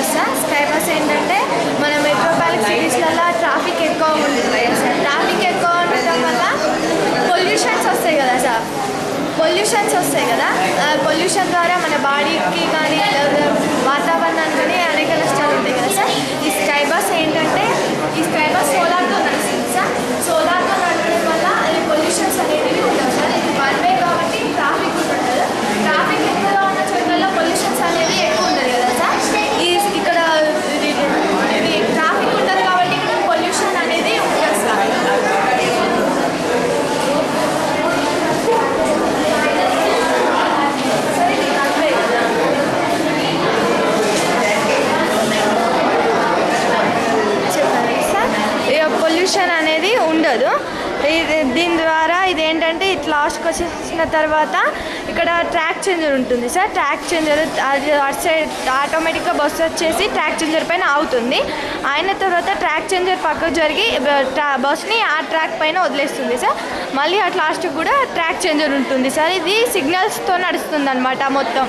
Bus sir. Sky bus ఏంటంటే మన మెట్రోపాలిక్ సిటీస్లలో traffic ఎక్కువ ఉంటుంది సార్. ట్రాఫిక్ ఎక్కువ ఉండటం వల్ల పొల్యూషన్స్ వస్తాయి కదా సార్. పొల్యూషన్ ద్వారా మన బాడీకి కానీ వాతావరణానికి కానీ అనేక నష్టాలు ఉంటాయి కదా సార్. ఈ స్కై బస్ ఏంటంటే సోలార్తో నడుస్తుంది సార్. సోలార్తో నడవడం వల్ల అది పొల్యూషన్స్ అనేవి ఉండవు సార్. ఇది వన్ వే కాబట్టి ట్రాఫిక్ ఉంటుంది. ట్రాఫిక్ ఎక్కువగా ఉన్న చోట్లలో పొల్యూషన్స్ అనేది ఎక్కువ ఉంటుంది కదా సార్. ఇక్కడ ఇది ట్రాఫిక్ ఉంటుంది కాబట్టి ఇక్కడ పొల్యూషన్ అనేది ఉంటుంది సార్. పొల్యూషన్ అనేది ఉండదు. దీని ద్వారా ఇదేంటంటే ఇట్లా లాస్ట్కి వచ్చేసిన తర్వాత ఇక్కడ ట్రాక్ చేంజర్ ఉంటుంది సార్. ట్రాక్ చేంజర్ అది అటు సైడ్ ఆటోమేటిక్గా బస్సు వచ్చేసి ట్రాక్ చేంజర్ పైన అవుతుంది. అయిన తర్వాత ట్రాక్ చేంజర్ పక్కకు జరిగి బస్ని ఆ ట్రాక్ పైన వదిలేస్తుంది సార్. మళ్ళీ అటు లాస్ట్కి కూడా ట్రాక్ చేంజర్ ఉంటుంది సార్. ఇది సిగ్నల్స్తో నడుస్తుంది అనమాట మొత్తం.